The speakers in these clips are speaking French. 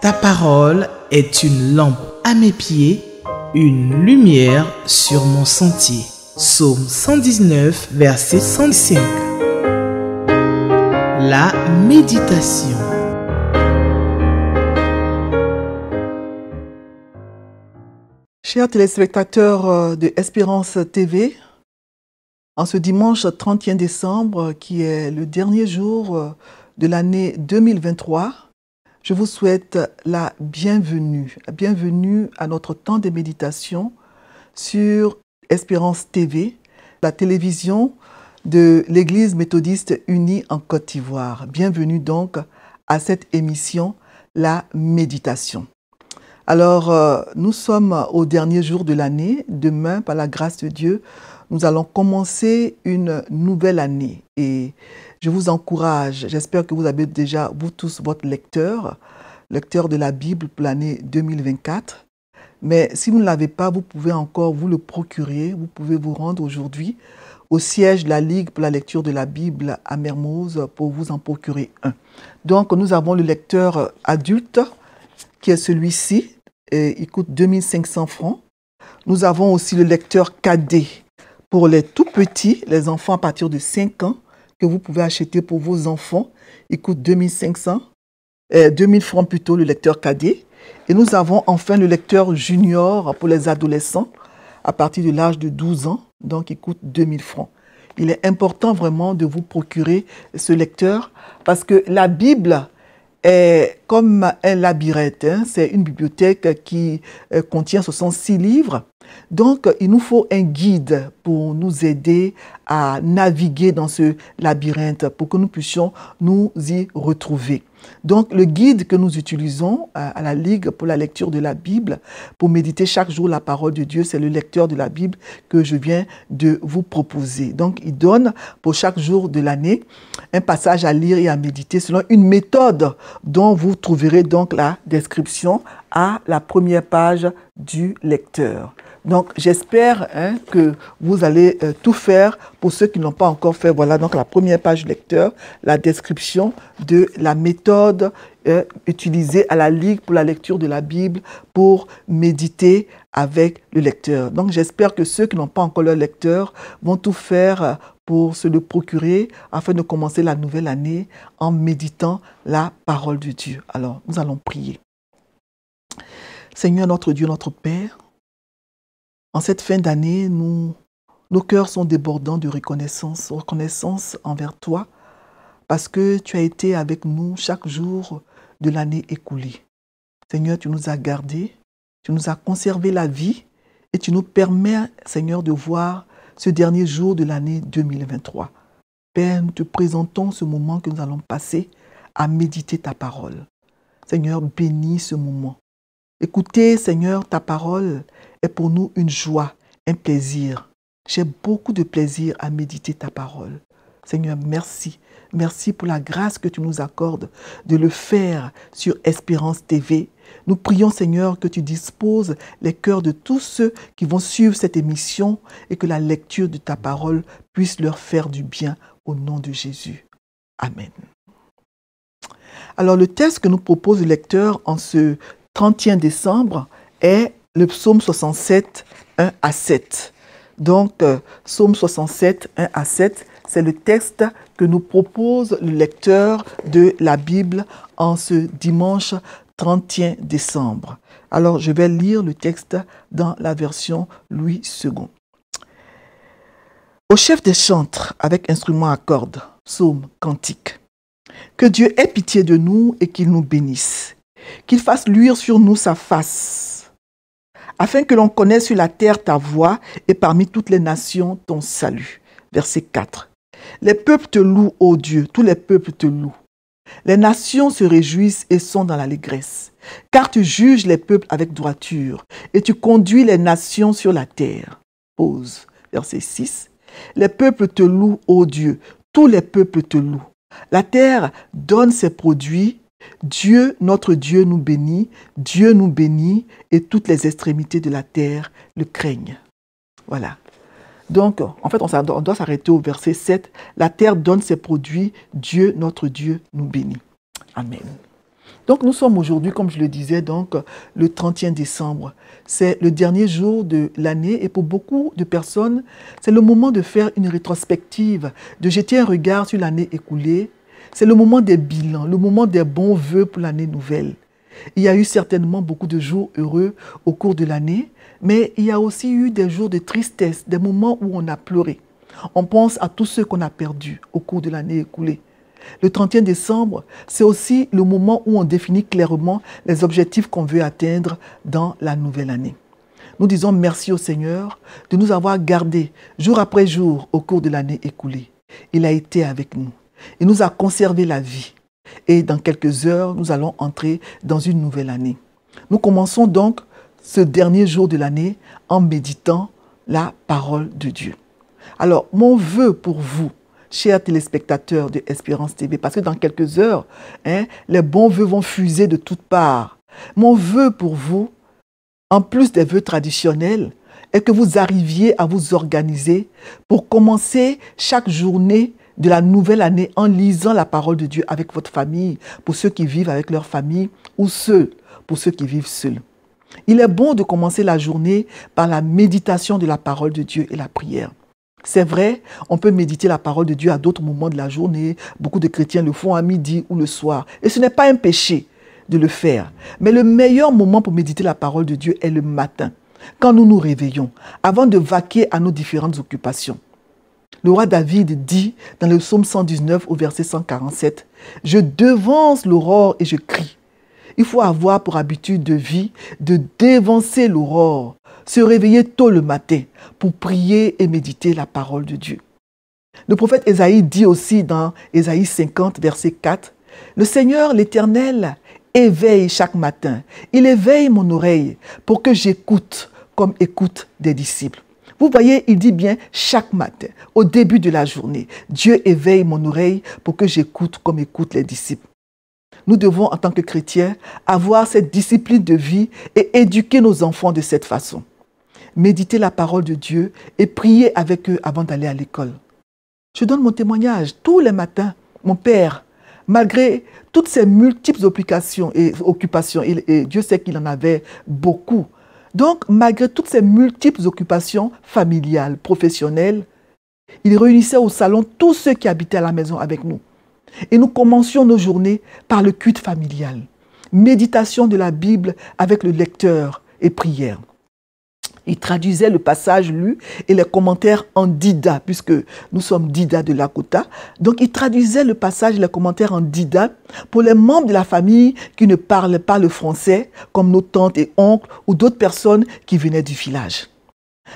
Ta parole est une lampe à mes pieds, une lumière sur mon sentier. Psaume 119, verset 105. La méditation. Chers téléspectateurs de Espérance TV, en ce dimanche 31 décembre, qui est le dernier jour de l'année 2023, je vous souhaite la bienvenue. Bienvenue à notre temps de méditation sur Espérance TV, la télévision de l'Église méthodiste unie en Côte d'Ivoire. Bienvenue donc à cette émission, la méditation. Alors, nous sommes au dernier jour de l'année. Demain, par la grâce de Dieu, nous allons commencer une nouvelle année. Et je vous encourage, j'espère que vous avez déjà, vous tous, votre lecteur de la Bible pour l'année 2024. Mais si vous ne l'avez pas, vous pouvez encore vous le procurer. Vous pouvez vous rendre aujourd'hui au siège de la Ligue pour la lecture de la Bible à Mermoz pour vous en procurer un. Donc, nous avons le lecteur adulte qui est celui-ci. Il coûte 2500 francs. Nous avons aussi le lecteur cadet pour les tout petits, les enfants à partir de 5 ans, que vous pouvez acheter pour vos enfants. Il coûte 2000 francs plutôt, le lecteur cadet. Et nous avons enfin le lecteur junior pour les adolescents à partir de l'âge de 12 ans. Donc, il coûte 2000 francs. Il est important vraiment de vous procurer ce lecteur parce que la Bible est comme un labyrinthe. C'est une bibliothèque qui contient 66 livres. Donc, il nous faut un guide pour nous aider à naviguer dans ce labyrinthe, pour que nous puissions nous y retrouver. Donc, le guide que nous utilisons à la Ligue pour la lecture de la Bible, pour méditer chaque jour la parole de Dieu, c'est le lecteur de la Bible que je viens de vous proposer. Donc, il donne pour chaque jour de l'année un passage à lire et à méditer selon une méthode dont vous trouverez donc la description à la première page du lecteur. Donc, j'espère que vous allez tout faire. Pour ceux qui n'ont pas encore fait, voilà donc la première page du lecteur, la description de la méthode utilisée à la Ligue pour la lecture de la Bible pour méditer avec le lecteur. Donc, j'espère que ceux qui n'ont pas encore leur lecteur vont tout faire pour se le procurer afin de commencer la nouvelle année en méditant la parole de Dieu. Alors, nous allons prier. Seigneur notre Dieu, notre Père, en cette fin d'année, nos cœurs sont débordants de reconnaissance envers toi, parce que tu as été avec nous chaque jour de l'année écoulée. Seigneur, tu nous as gardés, tu nous as conservé la vie et tu nous permets, Seigneur, de voir ce dernier jour de l'année 2023. Père, nous te présentons ce moment que nous allons passer à méditer ta parole. Seigneur, bénis ce moment. Écoutez, Seigneur, ta parole est pour nous une joie, un plaisir. J'ai beaucoup de plaisir à méditer ta parole. Seigneur, merci. Merci pour la grâce que tu nous accordes de le faire sur Espérance TV. Nous prions, Seigneur, que tu disposes les cœurs de tous ceux qui vont suivre cette émission et que la lecture de ta parole puisse leur faire du bien au nom de Jésus. Amen. Alors, le texte que nous propose le lecteur en ce 31 décembre est le psaume 67, 1 à 7. Donc, psaume 67, 1 à 7, c'est le texte que nous propose le lecteur de la Bible en ce dimanche 31 décembre. Alors, je vais lire le texte dans la version Louis II. Au chef des chantres, avec instrument à cordes, psaume, cantique. Que Dieu ait pitié de nous et qu'il nous bénisse. Qu'il fasse luire sur nous sa face, afin que l'on connaisse sur la terre ta voix et parmi toutes les nations ton salut. Verset 4. Les peuples te louent, ô Dieu, tous les peuples te louent. Les nations se réjouissent et sont dans l'allégresse, car tu juges les peuples avec droiture et tu conduis les nations sur la terre. Pause. Verset 6. Les peuples te louent, ô Dieu, tous les peuples te louent. La terre donne ses produits. Dieu, notre Dieu, nous bénit et toutes les extrémités de la terre le craignent. Voilà. Donc, en fait, on doit s'arrêter au verset 7. La terre donne ses produits, Dieu, notre Dieu, nous bénit. Amen. Donc nous sommes aujourd'hui, comme je le disais, donc le 31 décembre. C'est le dernier jour de l'année et pour beaucoup de personnes, c'est le moment de faire une rétrospective, de jeter un regard sur l'année écoulée. C'est le moment des bilans, le moment des bons vœux pour l'année nouvelle. Il y a eu certainement beaucoup de jours heureux au cours de l'année, mais il y a aussi eu des jours de tristesse, des moments où on a pleuré. On pense à tous ceux qu'on a perdus au cours de l'année écoulée. Le 31 décembre, c'est aussi le moment où on définit clairement les objectifs qu'on veut atteindre dans la nouvelle année. Nous disons merci au Seigneur de nous avoir gardés jour après jour au cours de l'année écoulée. Il a été avec nous. Il nous a conservé la vie. Et dans quelques heures, nous allons entrer dans une nouvelle année. Nous commençons donc ce dernier jour de l'année en méditant la parole de Dieu. Alors, mon vœu pour vous, chers téléspectateurs de Espérance TV, parce que dans quelques heures, les bons vœux vont fuser de toutes parts. Mon vœu pour vous, en plus des vœux traditionnels, est que vous arriviez à vous organiser pour commencer chaque journée de la nouvelle année en lisant la parole de Dieu avec votre famille, pour ceux qui vivent avec leur famille, ou seuls, pour ceux qui vivent seuls. Il est bon de commencer la journée par la méditation de la parole de Dieu et la prière. C'est vrai, on peut méditer la parole de Dieu à d'autres moments de la journée. Beaucoup de chrétiens le font à midi ou le soir. Et ce n'est pas un péché de le faire. Mais le meilleur moment pour méditer la parole de Dieu est le matin, quand nous nous réveillons, avant de vaquer à nos différentes occupations. Le roi David dit dans le psaume 119 au verset 147, « Je devance l'aurore et je crie. » Il faut avoir pour habitude de vie de dévancer l'aurore, se réveiller tôt le matin pour prier et méditer la parole de Dieu. Le prophète Ésaïe dit aussi dans Ésaïe 50, verset 4, « Le Seigneur l'Éternel éveille chaque matin. Il éveille mon oreille pour que j'écoute comme écoutent des disciples. » Vous voyez, il dit bien chaque matin, au début de la journée, Dieu éveille mon oreille pour que j'écoute comme écoutent les disciples. Nous devons, en tant que chrétiens, avoir cette discipline de vie et éduquer nos enfants de cette façon. Méditer la parole de Dieu et prier avec eux avant d'aller à l'école. Je donne mon témoignage. Tous les matins, mon père, malgré toutes ses multiples occupations, et Dieu sait qu'il en avait beaucoup, donc malgré toutes ses multiples occupations familiales, professionnelles, il réunissait au salon tous ceux qui habitaient à la maison avec nous. Et nous commencions nos journées par le culte familial, méditation de la Bible avec le lecteur et prière. Il traduisait le passage lu et les commentaires en dida, puisque nous sommes dida de Lakota. Donc, il traduisait le passage et les commentaires en dida pour les membres de la famille qui ne parlent pas le français, comme nos tantes et oncles ou d'autres personnes qui venaient du village.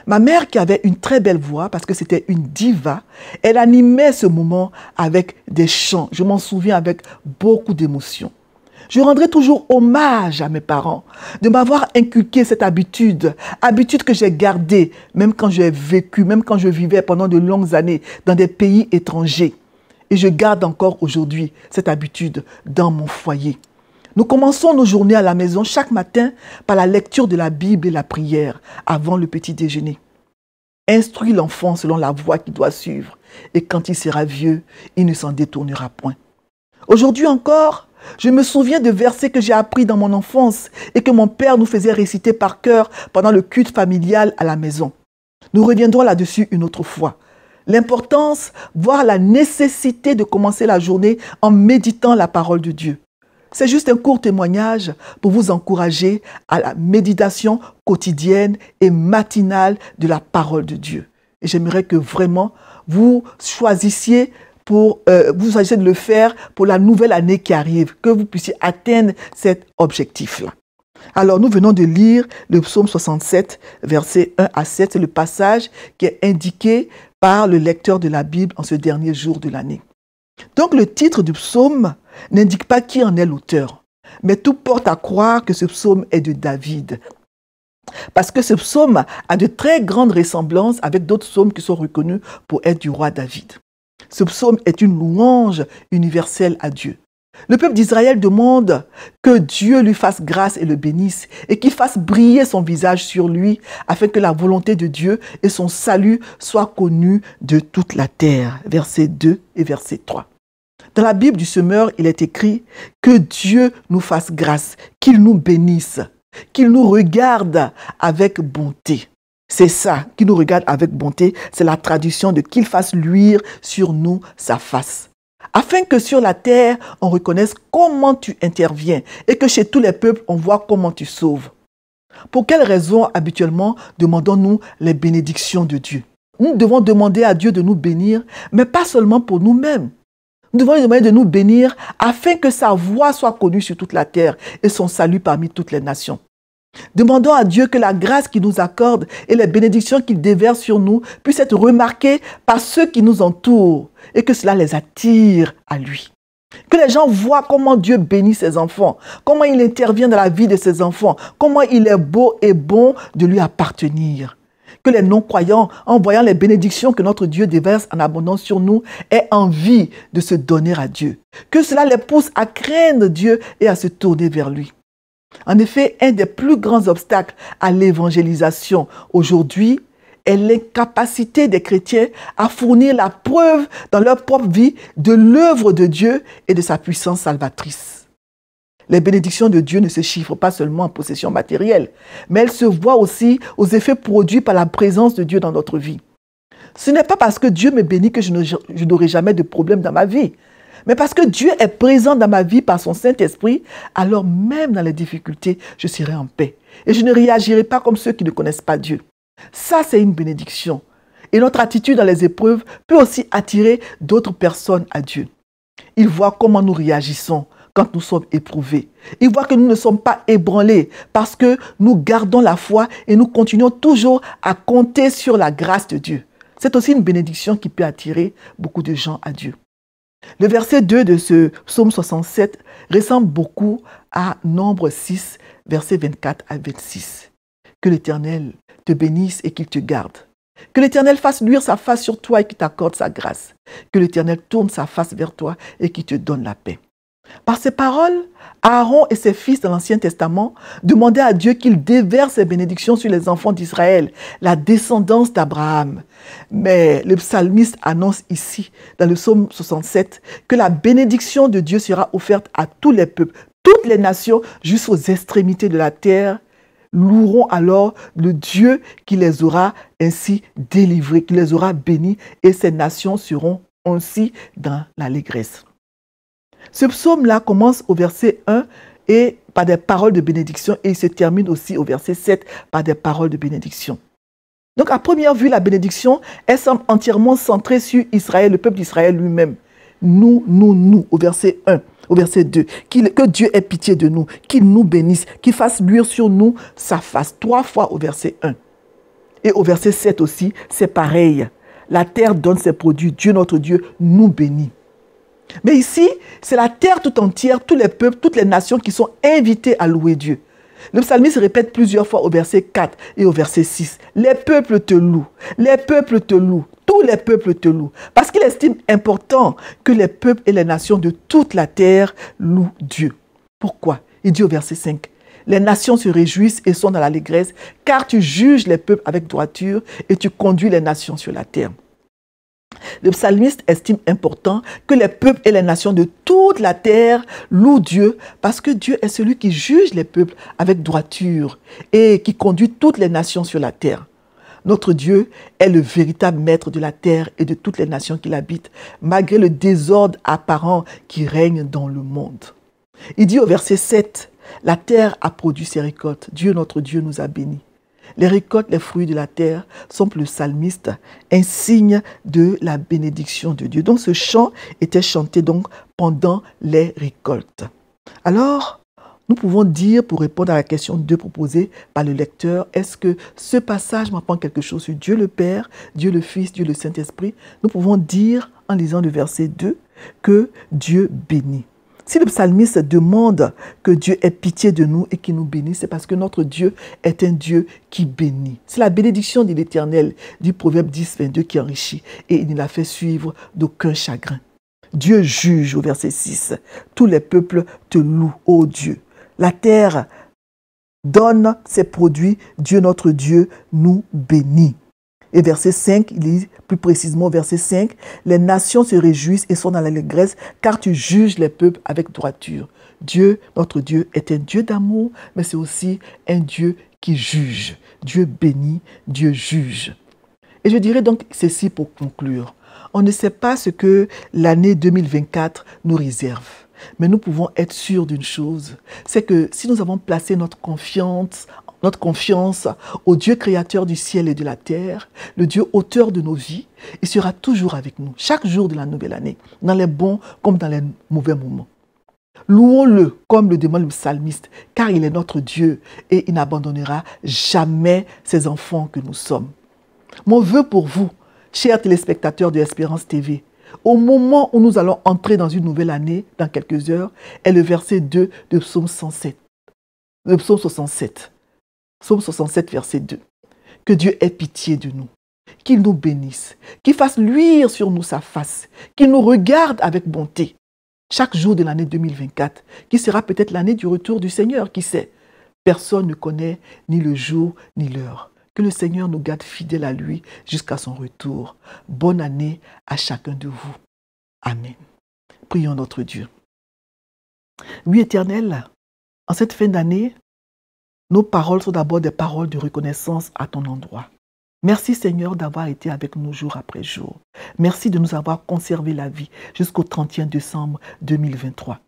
Ma mère, qui avait une très belle voix, parce que c'était une diva, elle animait ce moment avec des chants. Je m'en souviens avec beaucoup d'émotion. Je rendrai toujours hommage à mes parents de m'avoir inculqué cette habitude que j'ai gardée, même quand j'ai vécu, même quand je vivais pendant de longues années dans des pays étrangers. Et je garde encore aujourd'hui cette habitude dans mon foyer. Nous commençons nos journées à la maison chaque matin par la lecture de la Bible et la prière avant le petit déjeuner. Instruis l'enfant selon la voie qu'il doit suivre et quand il sera vieux, il ne s'en détournera point. Aujourd'hui encore, je me souviens de versets que j'ai appris dans mon enfance et que mon père nous faisait réciter par cœur pendant le culte familial à la maison. Nous reviendrons là-dessus une autre fois. L'importance, voire la nécessité de commencer la journée en méditant la parole de Dieu. C'est juste un court témoignage pour vous encourager à la méditation quotidienne et matinale de la parole de Dieu. Et j'aimerais que vraiment vous choisissiez de le faire pour la nouvelle année qui arrive, que vous puissiez atteindre cet objectif-là. Alors, nous venons de lire le psaume 67, versets 1 à 7. C'est le passage qui est indiqué par le lecteur de la Bible en ce dernier jour de l'année. Donc, le titre du psaume n'indique pas qui en est l'auteur, mais tout porte à croire que ce psaume est de David. Parce que ce psaume a de très grandes ressemblances avec d'autres psaumes qui sont reconnus pour être du roi David. Ce psaume est une louange universelle à Dieu. Le peuple d'Israël demande que Dieu lui fasse grâce et le bénisse et qu'il fasse briller son visage sur lui afin que la volonté de Dieu et son salut soient connus de toute la terre. Verset 2 et verset 3. Dans la Bible du semeur, il est écrit que Dieu nous fasse grâce, qu'il nous bénisse, qu'il nous regarde avec bonté. C'est ça, qu'il nous regarde avec bonté, c'est la traduction de qu'il fasse luire sur nous sa face. Afin que sur la terre, on reconnaisse comment tu interviens et que chez tous les peuples, on voit comment tu sauves. Pour quelles raisons, habituellement, demandons-nous les bénédictions de Dieu? Nous devons demander à Dieu de nous bénir, mais pas seulement pour nous-mêmes. Nous devons lui demander de nous bénir afin que sa voix soit connue sur toute la terre et son salut parmi toutes les nations. Demandons à Dieu que la grâce qu'il nous accorde et les bénédictions qu'il déverse sur nous puissent être remarquées par ceux qui nous entourent et que cela les attire à lui. Que les gens voient comment Dieu bénit ses enfants, comment il intervient dans la vie de ses enfants, comment il est beau et bon de lui appartenir. Que les non-croyants, en voyant les bénédictions que notre Dieu déverse en abondance sur nous, aient envie de se donner à Dieu. Que cela les pousse à craindre Dieu et à se tourner vers lui. En effet, un des plus grands obstacles à l'évangélisation aujourd'hui est l'incapacité des chrétiens à fournir la preuve dans leur propre vie de l'œuvre de Dieu et de sa puissance salvatrice. Les bénédictions de Dieu ne se chiffrent pas seulement en possession matérielle, mais elles se voient aussi aux effets produits par la présence de Dieu dans notre vie. Ce n'est pas parce que Dieu me bénit que je n'aurai jamais de problème dans ma vie, mais parce que Dieu est présent dans ma vie par son Saint-Esprit, alors même dans les difficultés, je serai en paix. Et je ne réagirai pas comme ceux qui ne connaissent pas Dieu. Ça, c'est une bénédiction. Et notre attitude dans les épreuves peut aussi attirer d'autres personnes à Dieu. Ils voient comment nous réagissons quand nous sommes éprouvés. Ils voient que nous ne sommes pas ébranlés parce que nous gardons la foi et nous continuons toujours à compter sur la grâce de Dieu. C'est aussi une bénédiction qui peut attirer beaucoup de gens à Dieu. Le verset 2 de ce psaume 67 ressemble beaucoup à Nombre 6, versets 24 à 26. Que l'Éternel te bénisse et qu'il te garde. Que l'Éternel fasse luire sa face sur toi et qu'il t'accorde sa grâce. Que l'Éternel tourne sa face vers toi et qu'il te donne la paix. Par ces paroles, Aaron et ses fils dans l'Ancien Testament demandaient à Dieu qu'il déverse ses bénédictions sur les enfants d'Israël, la descendance d'Abraham. Mais le psalmiste annonce ici, dans le psaume 67, que la bénédiction de Dieu sera offerte à tous les peuples, toutes les nations, jusqu'aux extrémités de la terre, loueront alors le Dieu qui les aura ainsi délivrés, qui les aura bénis, et ces nations seront ainsi dans l'allégresse. Ce psaume-là commence au verset 1 et par des paroles de bénédiction et il se termine aussi au verset 7 par des paroles de bénédiction. Donc à première vue, la bénédiction, elle semble entièrement centrée sur Israël, le peuple d'Israël lui-même. Nous, au verset 1, au verset 2. Que Dieu ait pitié de nous, qu'il nous bénisse, qu'il fasse luire sur nous sa face. 3 fois au verset 1. Et au verset 7 aussi, c'est pareil. La terre donne ses produits, Dieu notre Dieu nous bénit. Mais ici, c'est la terre tout entière, tous les peuples, toutes les nations qui sont invités à louer Dieu. Le psalmiste répète plusieurs fois au verset 4 et au verset 6. Les peuples te louent, les peuples te louent, tous les peuples te louent. Parce qu'il estime important que les peuples et les nations de toute la terre louent Dieu. Pourquoi? Il dit au verset 5. Les nations se réjouissent et sont dans l'allégresse, car tu juges les peuples avec droiture et tu conduis les nations sur la terre. Le psalmiste estime important que les peuples et les nations de toute la terre louent Dieu parce que Dieu est celui qui juge les peuples avec droiture et qui conduit toutes les nations sur la terre. Notre Dieu est le véritable maître de la terre et de toutes les nations qui l'habitent, malgré le désordre apparent qui règne dans le monde. Il dit au verset 7, « La terre a produit ses récoltes, Dieu notre Dieu nous a bénis. » Les récoltes, les fruits de la terre sont pour le psalmiste un signe de la bénédiction de Dieu. Donc ce chant était chanté donc pendant les récoltes. Alors, nous pouvons dire, pour répondre à la question 2 proposée par le lecteur, est-ce que ce passage m'apprend quelque chose sur Dieu le Père, Dieu le Fils, Dieu le Saint-Esprit? Nous pouvons dire, en lisant le verset 2, que Dieu bénit. Si le psalmiste demande que Dieu ait pitié de nous et qu'il nous bénisse, c'est parce que notre Dieu est un Dieu qui bénit. C'est la bénédiction de l'Éternel du Proverbe 10, 22 qui enrichit et il ne la fait suivre d'aucun chagrin. Dieu juge au verset 6. Tous les peuples te louent, ô Dieu. La terre donne ses produits, Dieu notre Dieu nous bénit. Et verset 5, il dit plus précisément, verset 5, « Les nations se réjouissent et sont dans l'allégresse, car tu juges les peuples avec droiture. » Dieu, notre Dieu, est un Dieu d'amour, mais c'est aussi un Dieu qui juge. Dieu bénit, Dieu juge. Et je dirais donc ceci pour conclure. On ne sait pas ce que l'année 2024 nous réserve. Mais nous pouvons être sûrs d'une chose, c'est que si nous avons placé notre confiance au Dieu créateur du ciel et de la terre, le Dieu auteur de nos vies, il sera toujours avec nous, chaque jour de la nouvelle année, dans les bons comme dans les mauvais moments. Louons-le comme le demande le psalmiste, car il est notre Dieu et il n'abandonnera jamais ses enfants que nous sommes. Mon vœu pour vous, chers téléspectateurs de Espérance TV, au moment où nous allons entrer dans une nouvelle année, dans quelques heures, est le verset 2 de Psaume 107. Le Psaume 67. Psaume 67, verset 2. Que Dieu ait pitié de nous, qu'il nous bénisse, qu'il fasse luire sur nous sa face, qu'il nous regarde avec bonté. Chaque jour de l'année 2024, qui sera peut-être l'année du retour du Seigneur, qui sait. Personne ne connaît ni le jour ni l'heure. Que le Seigneur nous garde fidèles à lui jusqu'à son retour. Bonne année à chacun de vous. Amen. Prions notre Dieu. Oui, Éternel, en cette fin d'année, nos paroles sont d'abord des paroles de reconnaissance à ton endroit. Merci Seigneur d'avoir été avec nous jour après jour. Merci de nous avoir conservé la vie jusqu'au 31 décembre 2023.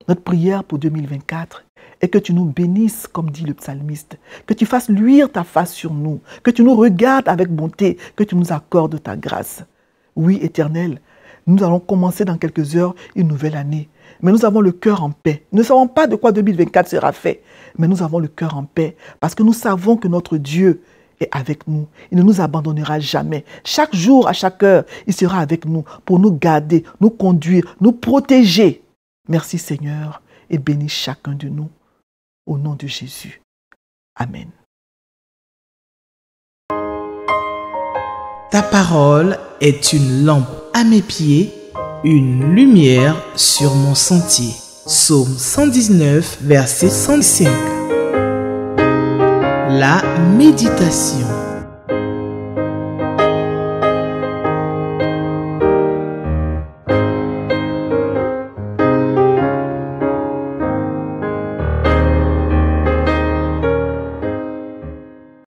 Notre prière pour 2024 est que tu nous bénisses, comme dit le psalmiste, que tu fasses luire ta face sur nous, que tu nous regardes avec bonté, que tu nous accordes ta grâce. Oui, Éternel, nous allons commencer dans quelques heures une nouvelle année, mais nous avons le cœur en paix. Nous ne savons pas de quoi 2024 sera fait, mais nous avons le cœur en paix parce que nous savons que notre Dieu est avec nous. Il ne nous abandonnera jamais. Chaque jour, à chaque heure, il sera avec nous pour nous garder, nous conduire, nous protéger. Merci Seigneur et bénis chacun de nous. Au nom de Jésus. Amen. Ta parole est une lampe à mes pieds, une lumière sur mon sentier. Psaume 119, verset 105. La méditation.